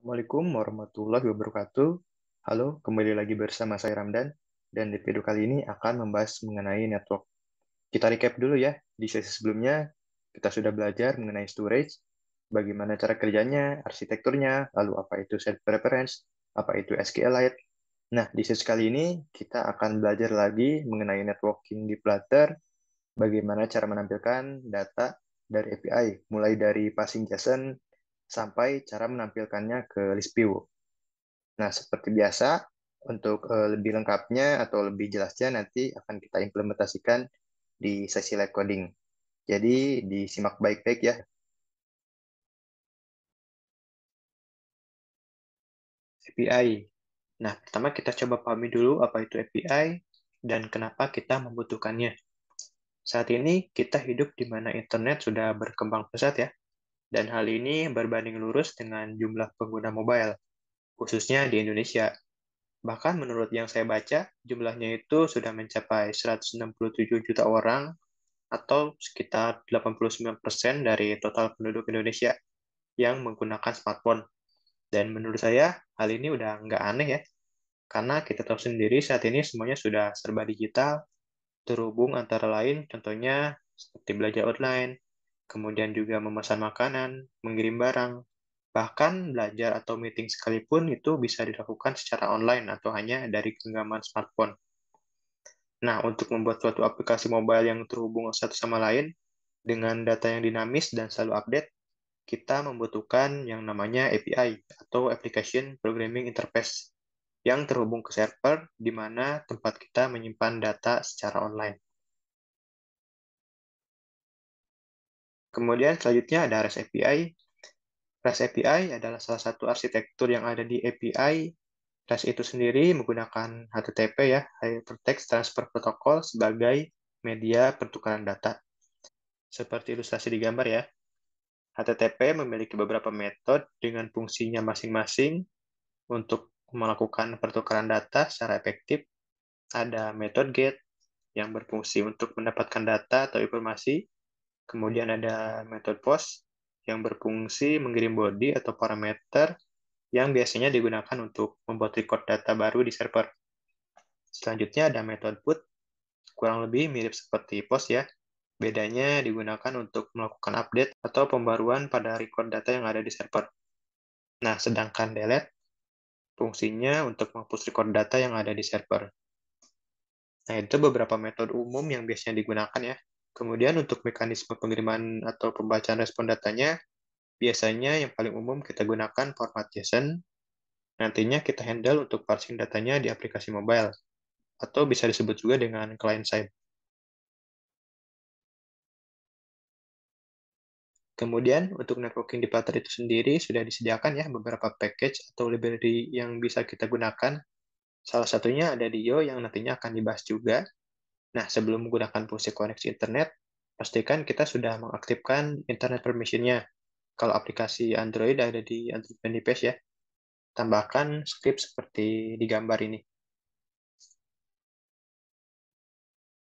Assalamualaikum warahmatullahi wabarakatuh. Halo, kembali lagi bersama saya Ramdan, dan di video kali ini akan membahas mengenai network. Kita recap dulu ya, di sesi sebelumnya kita sudah belajar mengenai storage, bagaimana cara kerjanya, arsitekturnya, lalu apa itu set preference, apa itu SQLite. Nah, di sesi kali ini kita akan belajar lagi mengenai networking di Flutter, bagaimana cara menampilkan data dari API, mulai dari passing JSON sampai cara menampilkannya ke list view. Nah, seperti biasa, untuk lebih lengkapnya atau lebih jelasnya nanti akan kita implementasikan di sesi live coding. Jadi, disimak baik-baik ya. API. Nah, pertama kita coba pahami dulu apa itu API dan kenapa kita membutuhkannya. Saat ini kita hidup di mana internet sudah berkembang pesat ya, dan hal ini berbanding lurus dengan jumlah pengguna mobile, khususnya di Indonesia. Bahkan menurut yang saya baca, jumlahnya itu sudah mencapai 167 juta orang atau sekitar 89% dari total penduduk Indonesia yang menggunakan smartphone. Dan menurut saya, hal ini udah nggak aneh ya, karena kita tahu sendiri saat ini semuanya sudah serba digital, terhubung antara lain contohnya seperti belajar online, kemudian juga memesan makanan, mengirim barang, bahkan belajar atau meeting sekalipun itu bisa dilakukan secara online atau hanya dari genggaman smartphone. Nah, untuk membuat suatu aplikasi mobile yang terhubung satu sama lain dengan data yang dinamis dan selalu update, kita membutuhkan yang namanya API atau Application Programming Interface yang terhubung ke server di mana tempat kita menyimpan data secara online. Kemudian selanjutnya ada REST API. REST API adalah salah satu arsitektur yang ada di API. REST itu sendiri menggunakan HTTP ya, Hypertext Transfer Protocol sebagai media pertukaran data. Seperti ilustrasi di gambar ya, HTTP memiliki beberapa metode dengan fungsinya masing-masing untuk melakukan pertukaran data secara efektif. Ada metode GET yang berfungsi untuk mendapatkan data atau informasi. Kemudian ada metode POST yang berfungsi mengirim body atau parameter yang biasanya digunakan untuk membuat record data baru di server. Selanjutnya ada metode PUT, kurang lebih mirip seperti POST ya. Bedanya digunakan untuk melakukan update atau pembaruan pada record data yang ada di server. Nah, sedangkan delete fungsinya untuk menghapus record data yang ada di server. Nah, itu beberapa metode umum yang biasanya digunakan ya. Kemudian untuk mekanisme pengiriman atau pembacaan respon datanya, biasanya yang paling umum kita gunakan format JSON. Nantinya kita handle untuk parsing datanya di aplikasi mobile, atau bisa disebut juga dengan client side. Kemudian, untuk networking di Flutter itu sendiri sudah disediakan ya beberapa package atau library yang bisa kita gunakan. Salah satunya ada Dio yang nantinya akan dibahas juga. Nah, sebelum menggunakan fungsi koneksi internet, pastikan kita sudah mengaktifkan internet permission-nya. Kalau aplikasi Android ada di Android Manifest ya. Tambahkan script seperti di gambar ini.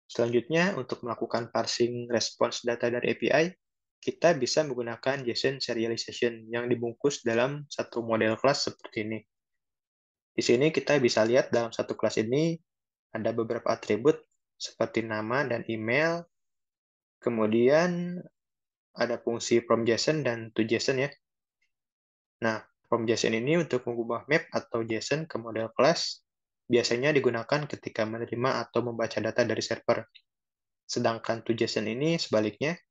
Selanjutnya, untuk melakukan parsing response data dari API, kita bisa menggunakan JSON serialization yang dibungkus dalam satu model kelas seperti ini. Di sini kita bisa lihat dalam satu kelas ini ada beberapa atribut seperti nama dan email, kemudian ada fungsi from JSON dan to JSON ya. Nah, from JSON ini untuk mengubah map atau JSON ke model kelas biasanya digunakan ketika menerima atau membaca data dari server. Sedangkan to JSON ini sebaliknya,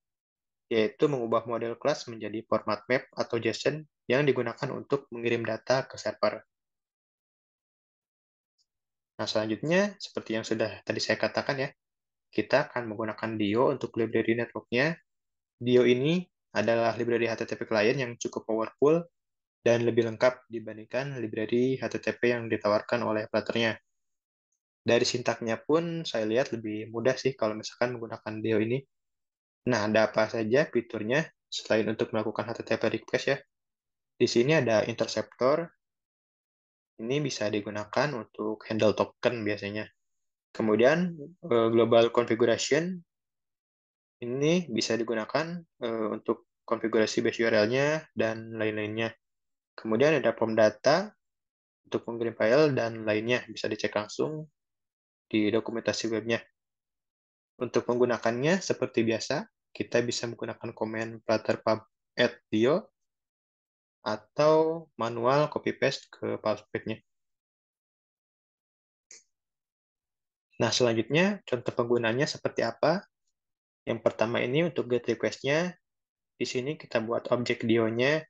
yaitu mengubah model kelas menjadi format map atau JSON yang digunakan untuk mengirim data ke server. Nah, selanjutnya, seperti yang sudah tadi saya katakan ya, kita akan menggunakan Dio untuk library network-nya. Dio ini adalah library HTTP client yang cukup powerful dan lebih lengkap dibandingkan library HTTP yang ditawarkan oleh Flutter-nya. Dari sintaknya pun saya lihat lebih mudah sih kalau misalkan menggunakan Dio ini. Nah, ada apa saja fiturnya selain untuk melakukan HTTP request ya? Di sini ada interceptor, ini bisa digunakan untuk handle token biasanya. Kemudian global configuration ini bisa digunakan untuk konfigurasi base URL-nya dan lain-lainnya. Kemudian ada form data untuk mengirim file dan lainnya. Bisa dicek langsung di dokumentasi webnya. Untuk menggunakannya, seperti biasa, kita bisa menggunakan komen flutter pub add dio atau manual copy paste ke file. Nah, selanjutnya, contoh penggunanya seperti apa? Yang pertama ini untuk get request-nya, di sini kita buat objek dio-nya,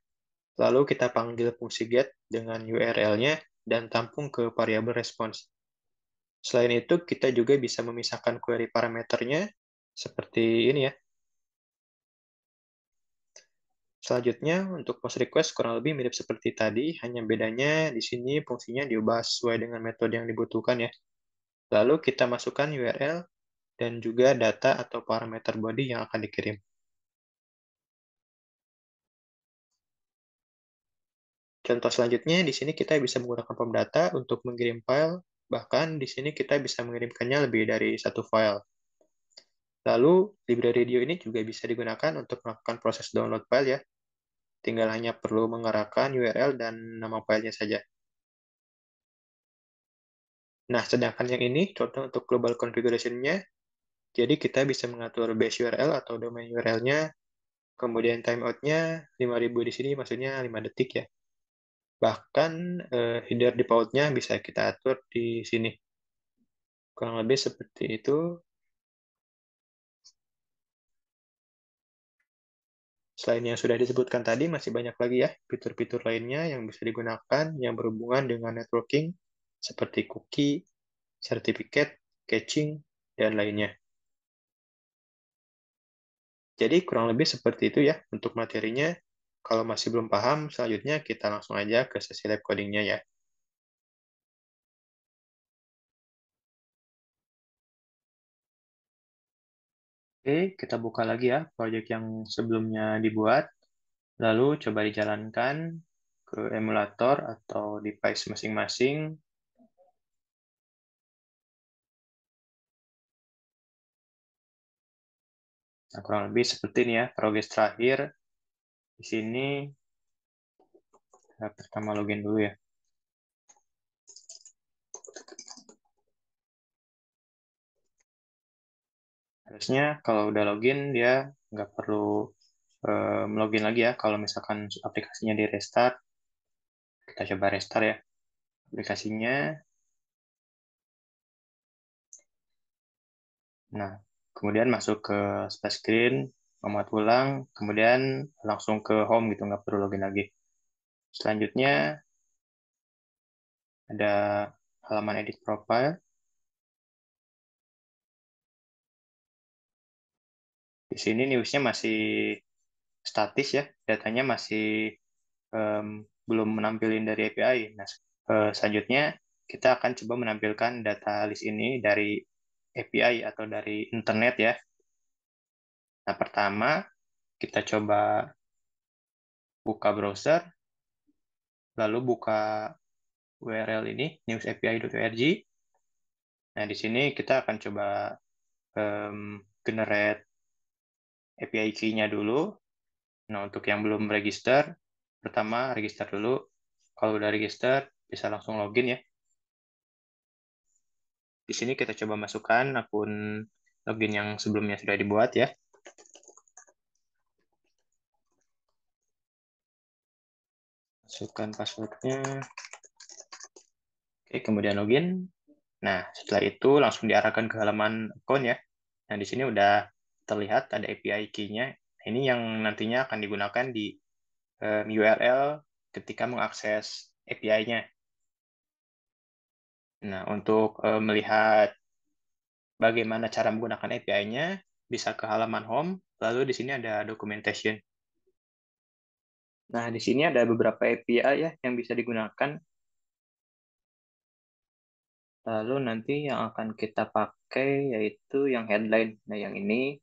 lalu kita panggil fungsi get dengan URL-nya, dan tampung ke variabel response. Selain itu, kita juga bisa memisahkan query parameternya, seperti ini ya. Selanjutnya, untuk post request kurang lebih mirip seperti tadi, hanya bedanya di sini fungsinya diubah sesuai dengan metode yang dibutuhkan ya. Lalu kita masukkan URL dan juga data atau parameter body yang akan dikirim. Contoh selanjutnya, di sini kita bisa menggunakan form data untuk mengirim file, bahkan di sini kita bisa mengirimkannya lebih dari satu file. Lalu, library Dio ini juga bisa digunakan untuk melakukan proses download file ya. Tinggal hanya perlu mengarahkan URL dan nama filenya saja. Nah, sedangkan yang ini contoh untuk global configuration-nya. Jadi kita bisa mengatur base URL atau domain URL-nya, kemudian timeout-nya 5000 di sini maksudnya 5 detik ya. Bahkan header default-nya bisa kita atur di sini. Kurang lebih seperti itu. Selain yang sudah disebutkan tadi, masih banyak lagi ya fitur-fitur lainnya yang bisa digunakan yang berhubungan dengan networking, seperti cookie, sertifikat, caching, dan lainnya. Jadi kurang lebih seperti itu ya untuk materinya. Kalau masih belum paham, selanjutnya kita langsung aja ke sesi lab codingnya ya. Oke, kita buka lagi ya proyek yang sebelumnya dibuat. Lalu coba dijalankan ke emulator atau device masing-masing. Nah, kurang lebih seperti ini ya, progres terakhir. Di sini, kita pertama login dulu ya. Harusnya kalau udah login, dia nggak perlu login lagi ya. Kalau misalkan aplikasinya di restart, kita coba restart ya aplikasinya. Nah, kemudian masuk ke splash screen, memuat ulang, kemudian langsung ke home gitu, nggak perlu login lagi. Selanjutnya, ada halaman edit profile. Di sini newsnya masih statis ya, datanya masih belum menampilkan dari API. Nah, selanjutnya kita akan coba menampilkan data list ini dari API atau dari internet ya. Nah, pertama kita coba buka browser, lalu buka URL ini newsapi.org. Nah, di sini kita akan coba generate API key-nya dulu. Nah, untuk yang belum register, pertama register dulu. Kalau udah register, bisa langsung login ya. Di sini kita coba masukkan akun login yang sebelumnya sudah dibuat ya. Masukkan passwordnya. Oke, kemudian login. Nah, setelah itu langsung diarahkan ke halaman account ya. Nah, di sini udah terlihat ada API key-nya. Ini yang nantinya akan digunakan di URL ketika mengakses API-nya. Nah, untuk melihat bagaimana cara menggunakan API-nya, bisa ke halaman home, lalu di sini ada documentation. Nah, di sini ada beberapa API ya yang bisa digunakan. Lalu nanti yang akan kita pakai yaitu yang headline. Nah, yang ini.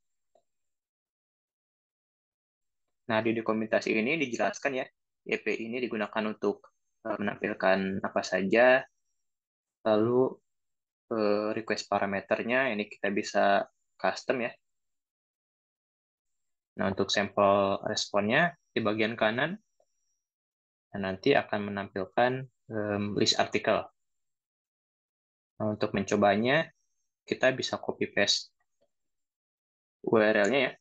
Nah, di dokumentasi ini dijelaskan ya, API ini digunakan untuk menampilkan apa saja, lalu request parameternya ini kita bisa custom ya. Nah, untuk sampel responnya di bagian kanan Nah, nanti akan menampilkan list artikel. Nah, untuk mencobanya, kita bisa copy paste URL-nya ya.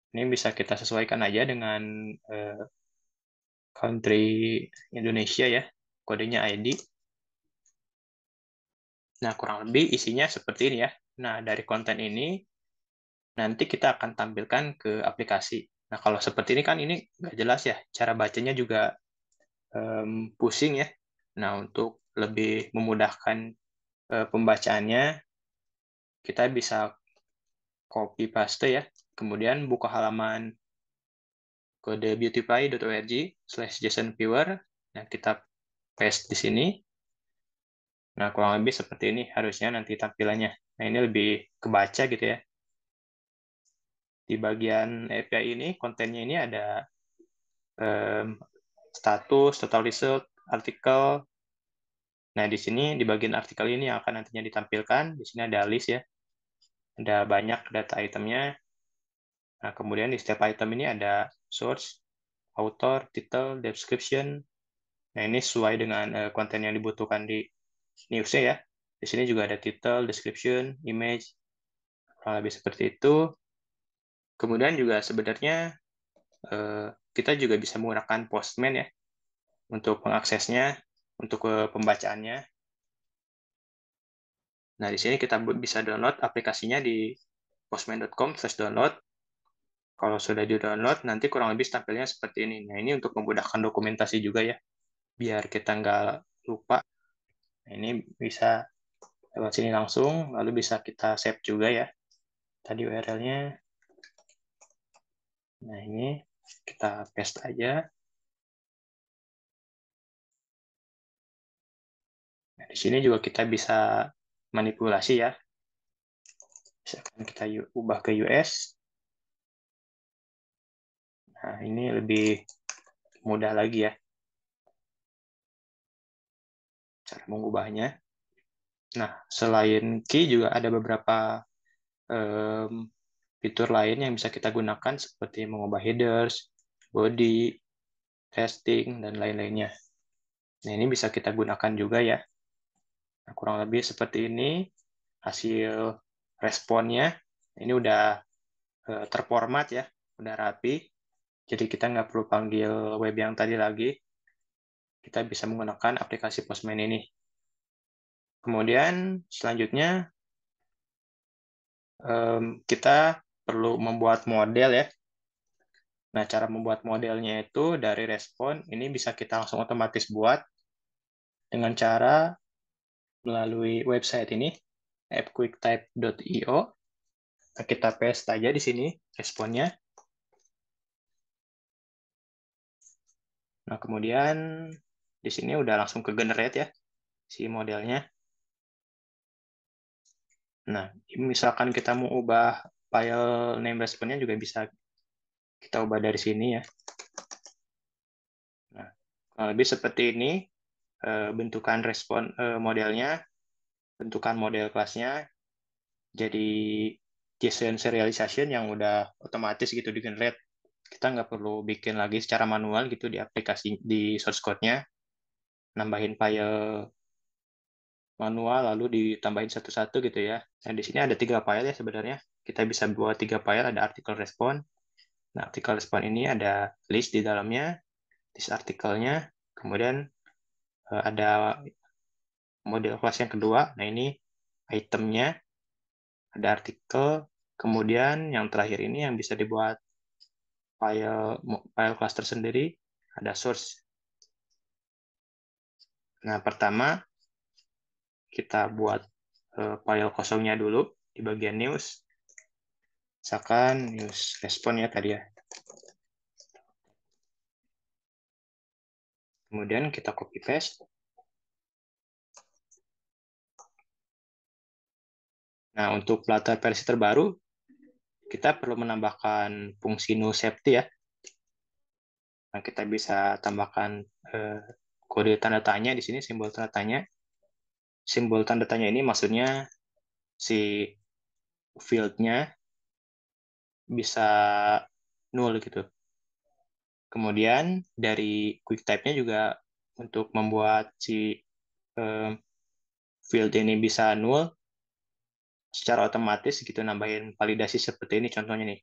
Ini bisa kita sesuaikan aja dengan country Indonesia ya, kodenya ID. Nah, kurang lebih isinya seperti ini ya. Nah, dari konten ini nanti kita akan tampilkan ke aplikasi. Nah, kalau seperti ini kan ini nggak jelas ya, cara bacanya juga pusing ya. Nah, untuk lebih memudahkan pembacaannya, kita bisa copy paste ya. Kemudian buka halaman kode beautypie.org/JSONviewer. Nah, kita paste di sini. Nah, kurang lebih seperti ini harusnya nanti tampilannya. Nah, ini lebih kebaca gitu ya. Di bagian API ini, kontennya ini ada status, total result, artikel. Nah, di sini di bagian artikel ini yang akan nantinya ditampilkan. Di sini ada list ya. Ada banyak data itemnya. Nah, kemudian di setiap item ini ada source, author, title, description. Nah, ini sesuai dengan konten yang dibutuhkan di news-nya ya. Di sini juga ada title, description, image, kurang lebih seperti itu. Kemudian juga sebenarnya kita juga bisa menggunakan Postman ya untuk mengaksesnya, untuk pembacaannya. Nah, di sini kita bisa download aplikasinya di postman.com/download. Kalau sudah di-download, nanti kurang lebih tampilnya seperti ini. Nah, ini untuk memudahkan dokumentasi juga ya, biar kita nggak lupa. Nah, ini bisa lewat sini langsung, lalu bisa kita save juga ya. Tadi URL-nya. Nah, ini kita paste aja. Nah, di sini juga kita bisa manipulasi ya. Misalkan kita ubah ke US. Nah, ini lebih mudah lagi ya cara mengubahnya. Nah, selain key juga ada beberapa fitur lain yang bisa kita gunakan seperti mengubah headers, body, testing, dan lain-lainnya. Nah, ini bisa kita gunakan juga ya. Nah, kurang lebih seperti ini hasil responnya. Ini udah terformat ya, udah rapi. Jadi kita nggak perlu panggil web yang tadi lagi. Kita bisa menggunakan aplikasi Postman ini. Kemudian selanjutnya kita perlu membuat model ya. Nah, cara membuat modelnya itu dari respon, ini bisa kita langsung otomatis buat dengan cara melalui website ini, appquicktype.io. Nah, kita paste aja di sini responnya. Nah, kemudian di sini udah langsung ke generate ya, si modelnya. Nah, misalkan kita mau ubah file name responnya juga bisa kita ubah dari sini ya. Nah, lebih seperti ini bentukan respon modelnya, bentukan model kelasnya, jadi JSON serialization yang udah otomatis gitu di generate. Kita nggak perlu bikin lagi secara manual gitu di aplikasi di source code-nya, nambahin file manual lalu ditambahin satu-satu gitu ya. Nah, di sini ada 3 file ya sebenarnya. Kita bisa buat 3 file, ada artikel respon. Nah, artikel respon ini ada list di dalamnya, list artikelnya, kemudian ada model kelas yang kedua. Nah, ini itemnya, ada artikel, kemudian yang terakhir ini yang bisa dibuat file kelas tersendiri, ada source. Nah, pertama kita buat file kosongnya dulu di bagian news. Misalkan news respon ya tadi ya. Kemudian kita copy paste. Nah, untuk Flutter versi terbaru, kita perlu menambahkan fungsi null safety ya. Nah, kita bisa tambahkan kode tanda tanya di sini, simbol tanda tanya. Simbol tanda tanya ini maksudnya si field-nya bisa null gitu. Kemudian dari quick type-nya juga untuk membuat si eh, field ini bisa null secara otomatis gitu, nambahin validasi seperti ini contohnya nih.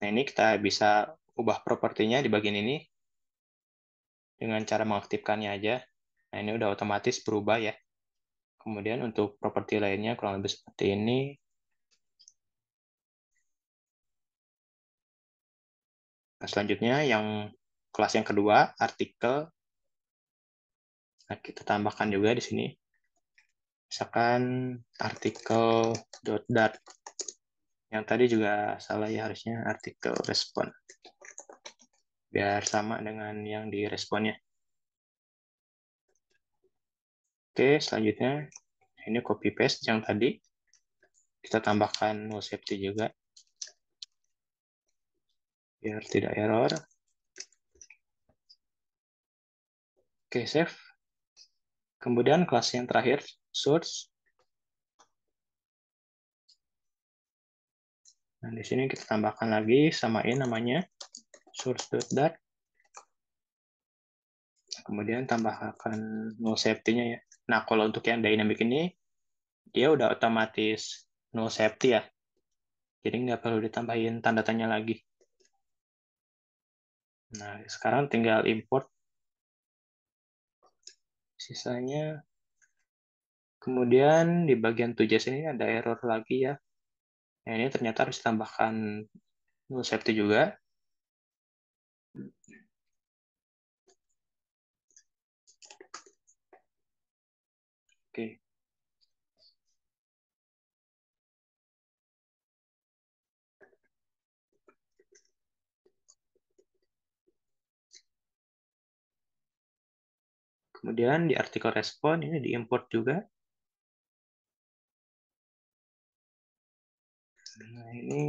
Nah, ini kita bisa ubah propertinya di bagian ini dengan cara mengaktifkannya aja. Nah, ini udah otomatis berubah ya. Kemudian untuk properti lainnya kurang lebih seperti ini. Nah, selanjutnya yang kelas yang kedua, artikel. Nah, kita tambahkan juga di sini. Misalkan artikel.dart. Yang tadi juga salah ya, harusnya artikel respon. Biar sama dengan yang di responnya. Oke, selanjutnya ini copy paste yang tadi. Kita tambahkan null safety juga. Biar tidak error. Oke, save. Kemudian kelas yang terakhir, source. Nah, di sini kita tambahkan lagi, samain namanya, source.dart. Kemudian tambahkan null safety-nya ya. Nah, kalau untuk yang dynamic ini, dia udah otomatis null safety ya. Jadi nggak perlu ditambahin tanda tanya lagi. Nah, sekarang tinggal import sisanya. Kemudian di bagian tujas ini ada error lagi ya. Nah, ini ternyata harus tambahkan null safety juga. Oke. Kemudian di artikel respon ini diimport juga. Nah, ini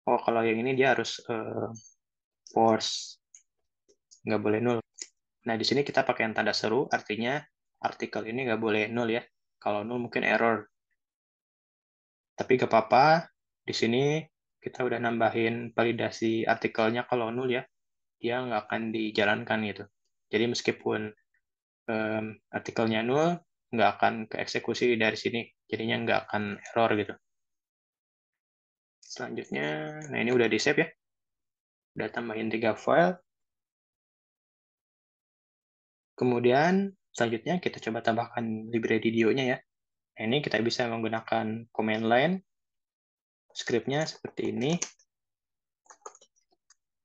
kalau yang ini dia harus force, nggak boleh null. Nah, di sini kita pakai yang tanda seru, artinya artikel ini nggak boleh null ya. Kalau null mungkin error. Tapi nggak apa-apa, di sini kita udah nambahin validasi artikelnya kalau null ya, dia nggak akan dijalankan gitu. Jadi meskipun artikelnya null, nggak akan keeksekusi dari sini, jadinya nggak akan error gitu. Selanjutnya, nah ini udah di save ya, udah tambahin 3 file. Kemudian selanjutnya kita coba tambahkan library nya ya. Nah, ini kita bisa menggunakan command line, scriptnya seperti ini,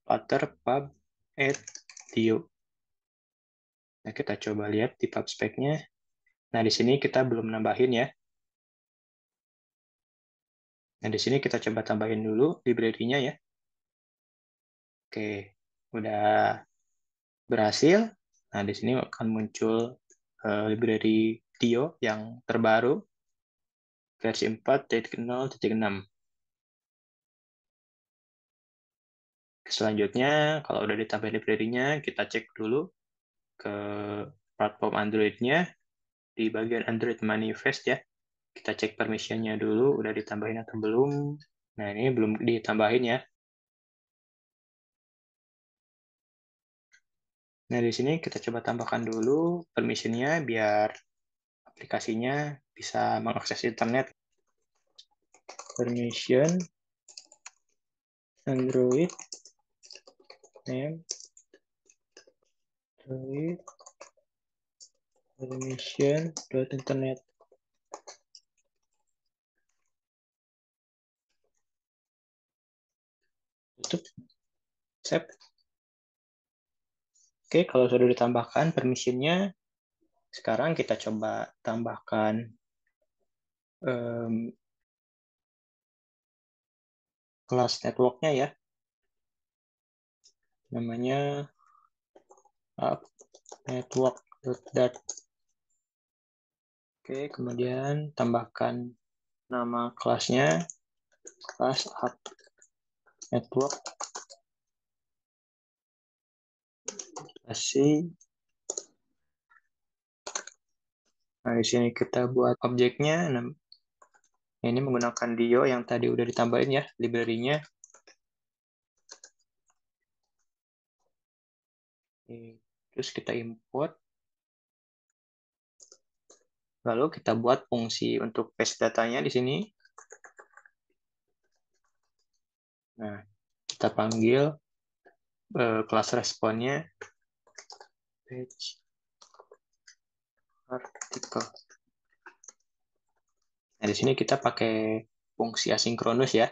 flutter pub add dio. Nah, kita coba lihat di pub spec-nya. Nah, di sini kita belum nambahin ya. Nah, di sini kita coba tambahin dulu library-nya ya. Oke, udah berhasil. Nah, di sini akan muncul library Dio yang terbaru, versi 4.0.6. Selanjutnya, kalau udah ditambah library-nya, kita cek dulu ke platform Android-nya di bagian Android Manifest ya. Kita cek permission-nya dulu, udah ditambahin atau belum. Nah, ini belum ditambahin ya. Nah, di sini kita coba tambahkan dulu permission-nya biar aplikasinya bisa mengakses internet. Permission Android name Android permission.internet. Tutup, save. Oke, kalau sudah ditambahkan permission-nya, sekarang kita coba tambahkan kelas network-nya ya. Namanya network.dart. Oke, kemudian tambahkan nama kelasnya, kelas app network. Kasih. Nah, di sini kita buat objeknya Ini menggunakan Dio yang tadi udah ditambahin ya, library-nya. Terus kita import. Lalu kita buat fungsi untuk paste datanya di sini. Nah, kita panggil kelas responnya page article. Nah, di sini kita pakai fungsi asinkronus ya,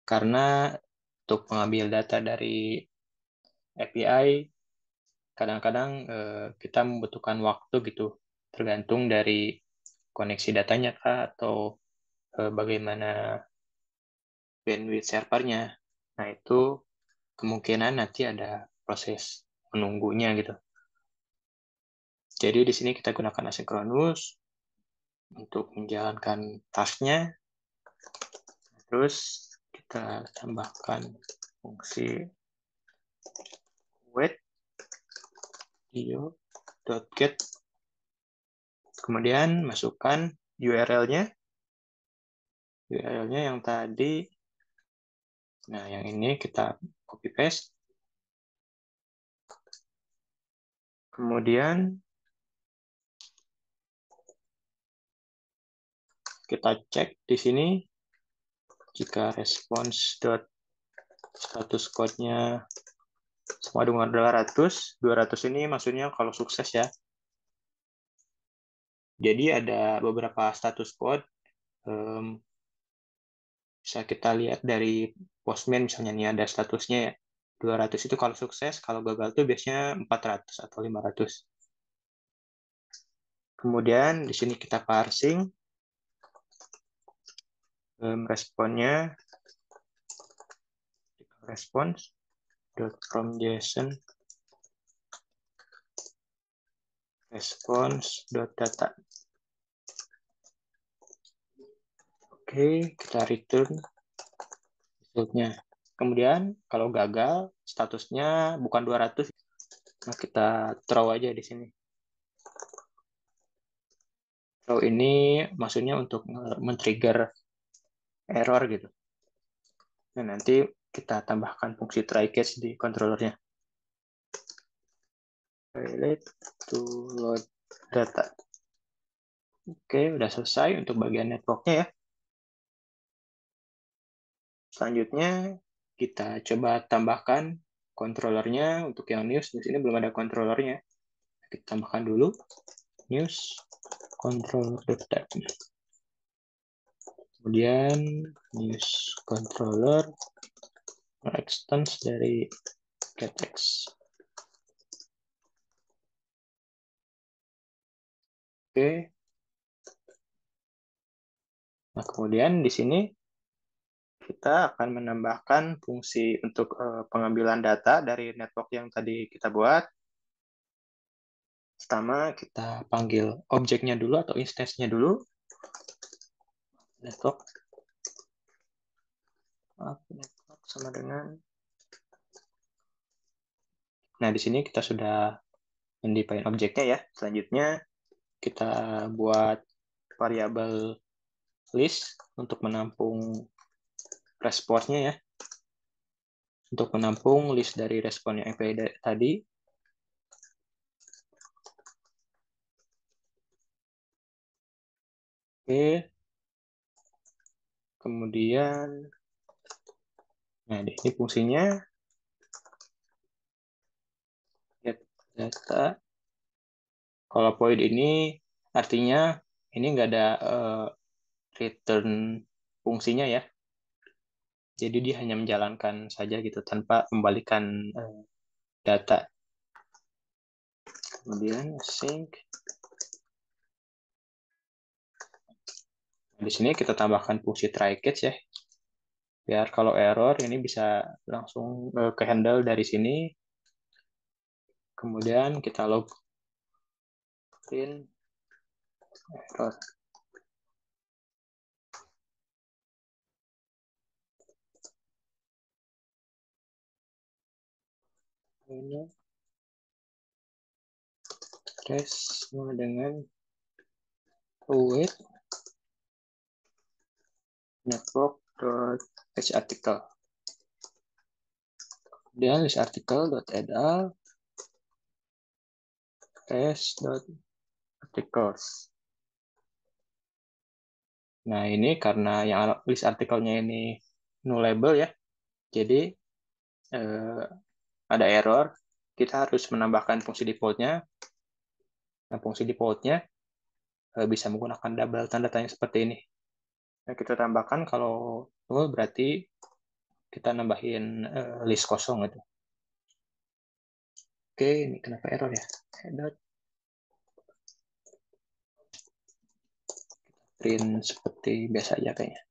karena untuk mengambil data dari API, kadang-kadang kita membutuhkan waktu gitu, tergantung dari koneksi datanya kah, atau bagaimana bandwidth servernya. Nah, itu kemungkinan nanti ada proses menunggunya gitu. Jadi di sini kita gunakan asinkronus untuk menjalankan task-nya. Terus kita tambahkan fungsi wait io.get. Kemudian masukkan URL-nya. URL-nya yang tadi. Nah, yang ini kita copy paste. Kemudian kita cek di sini jika response.status code-nya sama dengan 200. 200 ini maksudnya kalau sukses ya. Jadi ada beberapa status code, bisa kita lihat dari Postman misalnya nih ada statusnya ya. 200 itu kalau sukses, kalau gagal tuh biasanya 400 atau 500. Kemudian di sini kita parsing responnya, response.from JSON response.data. Oke, kita return resultnya. Kemudian kalau gagal, statusnya bukan 200, nah kita throw aja di sini. Throw ini maksudnya untuk men-trigger error gitu. Nah, nanti kita tambahkan fungsi try catch di controllernya. Relate to load data. Oke, udah selesai untuk bagian networknya ya. Selanjutnya kita coba tambahkan controllernya untuk yang news. Di sini belum ada controllernya. Kita tambahkan dulu news controller.type. Kemudian news controller extends dari getX. Oke. Nah, kemudian di sini kita akan menambahkan fungsi untuk pengambilan data dari network yang tadi kita buat. Pertama, kita panggil objeknya dulu atau instance-nya dulu. Network. Network sama dengan. Nah, di sini kita sudah mendefine objeknya ya. Selanjutnya, kita buat variabel list untuk menampung responnya ya. Untuk menampung list dari respon yang API tadi. Oke. Kemudian, nah di sini fungsinya get data. Kalau void ini artinya ini nggak ada return fungsinya ya. Jadi dia hanya menjalankan saja gitu tanpa membalikan data. Kemudian sync. Di sini kita tambahkan fungsi try catch ya. Biar kalau error ini bisa langsung ke handle dari sini. Kemudian kita login error. Ini test sama dengan await network.fetchArticle. Kemudian list article.add test.articles. Nah, ini karena yang list artikelnya ini nullable ya, jadi ada error. Kita harus menambahkan fungsi defaultnya. Nah, fungsi defaultnya bisa menggunakan double tanda tanya seperti ini. Nah, kita tambahkan kalau null berarti kita nambahin list kosong gitu. Oke, ini kenapa error ya? Print seperti biasa aja kayaknya.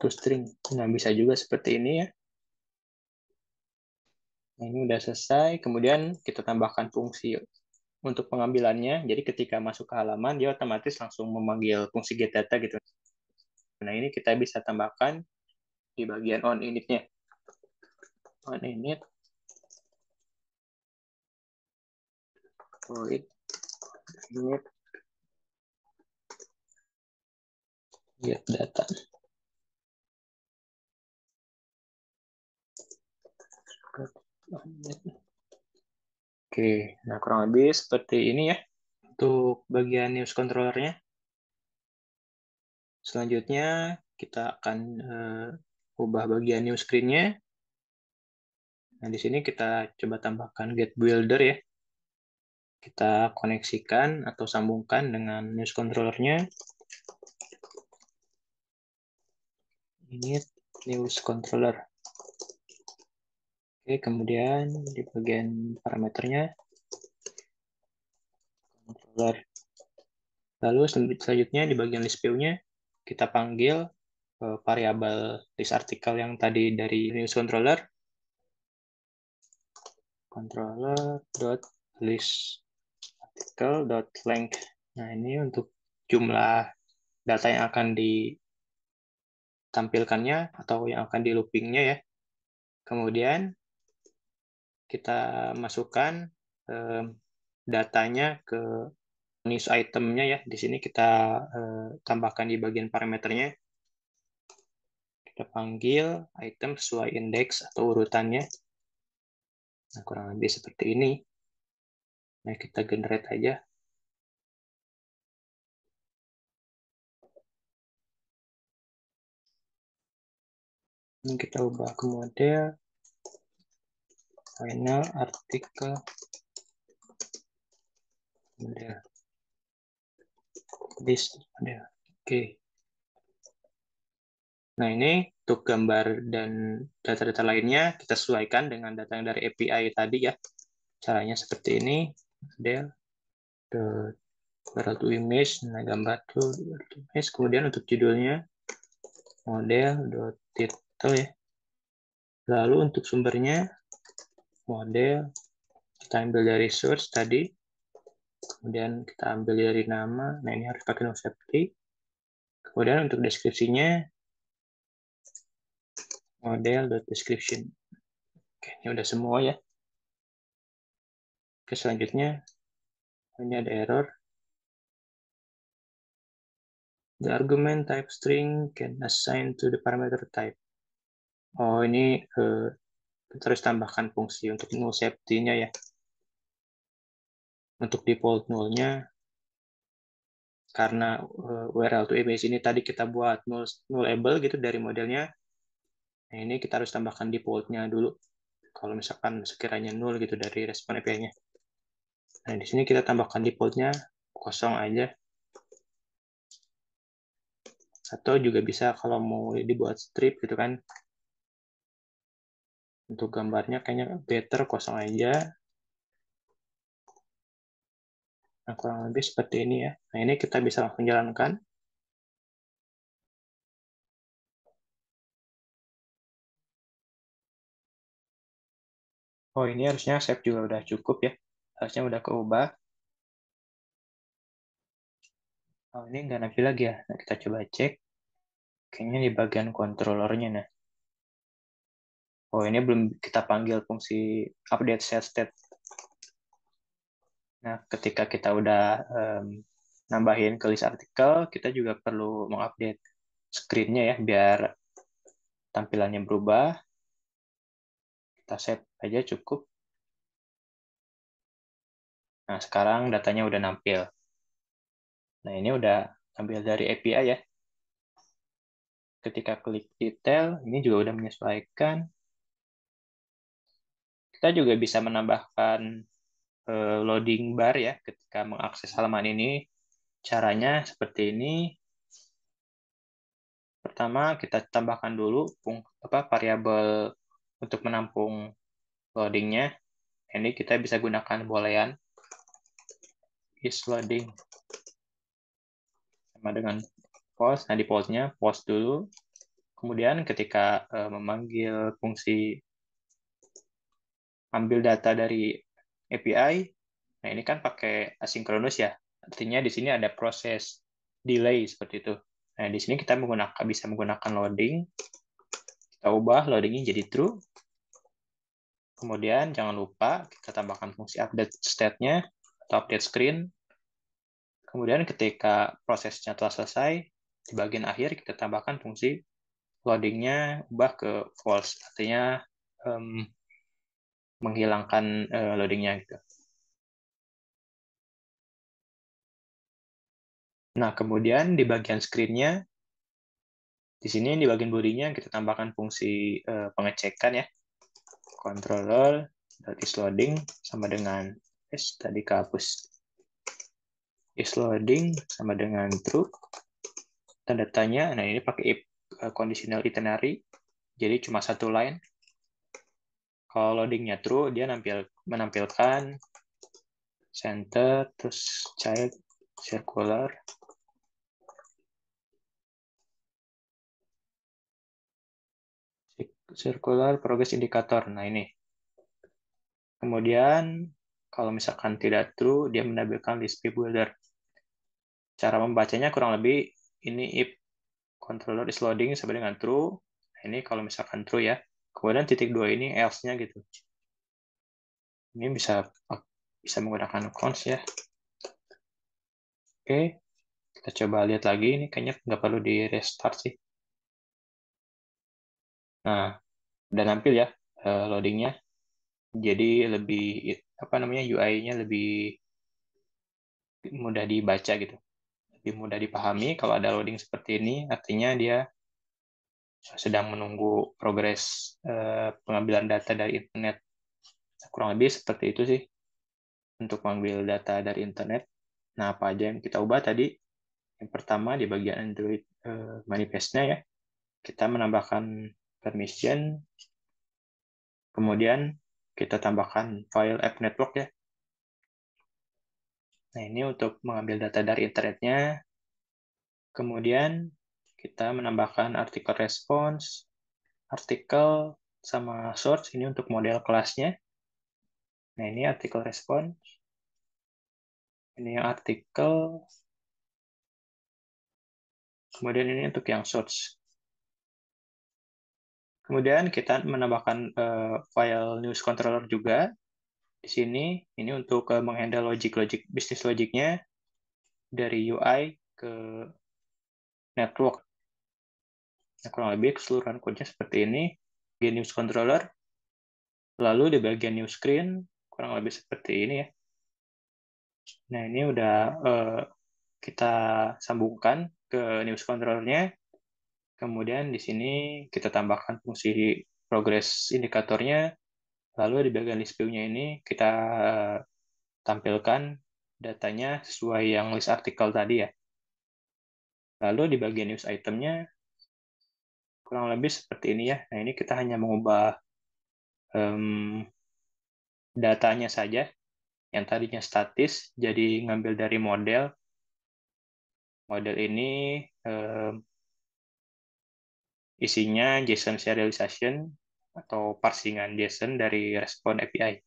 To string. Nah, bisa juga seperti ini ya. Nah, ini udah selesai. Kemudian kita tambahkan fungsi untuk pengambilannya. Jadi ketika masuk ke halaman, dia otomatis langsung memanggil fungsi getData gitu. Nah, ini kita bisa tambahkan di bagian onInit-nya. OnInit void init getData. Oke, nah kurang lebih seperti ini ya untuk bagian news controller-nya. Selanjutnya kita akan ubah bagian new screen-nya. Nah, di sini kita coba tambahkan get builder ya. Kita koneksikan atau sambungkan dengan news controller-nya. Init news controller. Oke, kemudian di bagian parameternya controller. Lalu selanjutnya di bagian list view-nya kita panggil variabel list artikel yang tadi dari news controller. Controller.list article.length. Nah, ini untuk jumlah data yang akan ditampilkannya atau yang akan di loopingnya ya. Kemudian kita masukkan datanya ke news itemnya ya. Di sini kita tambahkan di bagian parameternya. Kita panggil item sesuai indeks atau urutannya. Nah, kurang lebih seperti ini. Nah, kita generate aja. Ini kita ubah ke model final artikel model list model. Oke. Nah, ini untuk gambar dan data-data lainnya kita sesuaikan dengan data yang dari API tadi ya. Caranya seperti ini. Model to image, nah gambar to image. Kemudian untuk judulnya model.title ya. Lalu untuk sumbernya model kita ambil dari source tadi. Kemudian kita ambil dari nama. Nah, ini harus pakai no safety. Kemudian untuk deskripsinya model.description. Oke, ini udah semua ya. Oke, selanjutnya ini ada error. The argument type string can assign to the parameter type. Oh, ini kita harus tambahkan fungsi untuk null safety-nya ya. Untuk default null-nya, karena URL to image ini tadi kita buat nullable gitu dari modelnya. Nah, ini kita harus tambahkan default-nya dulu. Kalau misalkan sekiranya null gitu dari respon API-nya. Nah, di sini kita tambahkan default-nya kosong aja. Atau juga bisa kalau mau dibuat strip gitu kan. Untuk gambarnya kayaknya better kosong aja. Nah, kurang lebih seperti ini ya. Nah, ini kita bisa langsung jalankan. Oh, ini harusnya save juga udah cukup ya. Harusnya udah keubah. Oh, ini nggak nampil lagi ya. Nah, kita coba cek. Kayaknya di bagian controllernya. Nah. Oh, ini belum kita panggil fungsi update set state. Nah, ketika kita udah nambahin ke list artikel, kita juga perlu mengupdate screen-nya ya, biar tampilannya berubah. Kita save aja cukup. Nah, sekarang datanya udah nampil. Nah, ini udah ambil dari API ya. Ketika klik detail, ini juga udah menyesuaikan. Kita juga bisa menambahkan loading bar ya ketika mengakses halaman ini. Caranya seperti ini. Pertama, kita tambahkan dulu variabel untuk menampung loadingnya. Ini kita bisa gunakan boolean is loading sama dengan post. Nah, di postnya post dulu. Kemudian ketika memanggil fungsi ambil data dari API, nah ini kan pakai asinkronus ya. Artinya di sini ada proses delay seperti itu. Nah, di sini kita bisa menggunakan loading. Kita ubah loadingnya jadi true. Kemudian jangan lupa kita tambahkan fungsi update state-nya atau update screen. Kemudian ketika prosesnya telah selesai, di bagian akhir kita tambahkan fungsi loadingnya ubah ke false, artinya menghilangkan loadingnya gitu. Nah, kemudian di bagian screen-nya, di sini di bagian body-nya kita tambahkan fungsi pengecekan ya. Controller is loading sama dengan tadi kehapus. Is loading sama dengan true. Tanda tanya, nah ini pakai if conditional itinerary, jadi cuma satu line. Kalau loadingnya true, dia menampilkan center, terus child, circular, progress indicator. Nah ini. Kemudian kalau misalkan tidak true, dia menampilkan list view builder. Cara membacanya kurang lebih ini if controller is loading sama dengan true. Nah, ini kalau misalkan true ya. Kemudian titik dua ini else-nya gitu. Ini bisa menggunakan const ya. Oke, kita coba lihat lagi. Ini kayaknya nggak perlu di restart sih. Nah, udah nampil ya loadingnya. Jadi lebih UI-nya lebih mudah dibaca gitu, lebih mudah dipahami. Kalau ada loading seperti ini, artinya dia sedang menunggu progres pengambilan data dari internet. Kurang lebih seperti itu sih untuk mengambil data dari internet. Nah, apa aja yang kita ubah tadi? Yang pertama di bagian Android manifest-nya ya, kita menambahkan permission, kemudian kita tambahkan file app network ya. Nah, ini untuk mengambil data dari internetnya. Kemudian kita menambahkan artikel response, artikel sama source ini untuk model kelasnya. Nah, ini artikel response. Ini yang artikel. Kemudian ini untuk yang source. Kemudian kita menambahkan file news controller juga di sini. Ini untuk menghandle logic bisnis logiknya dari UI ke network. Nah, kurang lebih keseluruhan code-nya seperti ini. Di news controller. Lalu di bagian new screen kurang lebih seperti ini ya. Nah, ini udah kita sambungkan ke news controller-nya. Kemudian di sini kita tambahkan fungsi progress indikatornya. Lalu di bagian list view-nya ini kita tampilkan datanya sesuai yang list artikel tadi ya. Lalu di bagian news item-nya kurang lebih seperti ini ya. Nah, ini kita hanya mengubah um, datanya saja. Yang tadinya statis jadi ngambil dari model. Model ini isinya JSON serialization atau parsingan JSON dari respon API.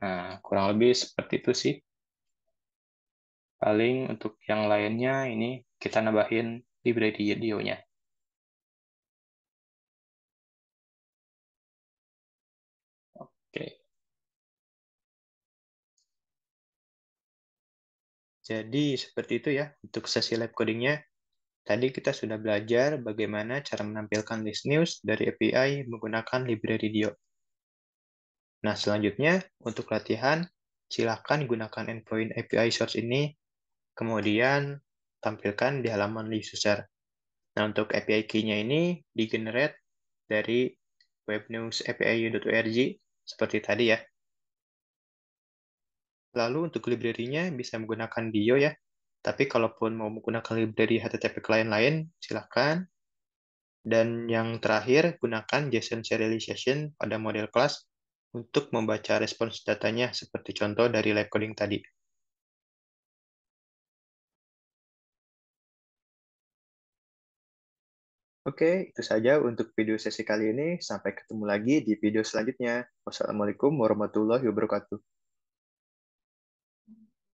Nah, kurang lebih seperti itu sih. Paling untuk yang lainnya ini kita nambahin library IDEO-nya. Oke. Jadi seperti itu ya untuk sesi live codingnya. Tadi kita sudah belajar bagaimana cara menampilkan list news dari API menggunakan library Dio. Nah, selanjutnya untuk latihan, silakan gunakan endpoint API source ini, kemudian tampilkan di halaman list user. Nah, untuk API key-nya ini di-generate dari webnews.api.org seperti tadi ya. Lalu untuk library-nya bisa menggunakan Dio ya. Tapi kalaupun mau menggunakan library HTTP client lain, silakan. Dan yang terakhir, gunakan JSON serialization pada model kelas untuk membaca respons datanya seperti contoh dari live coding tadi. Oke, itu saja untuk video sesi kali ini. Sampai ketemu lagi di video selanjutnya. Wassalamualaikum warahmatullahi wabarakatuh.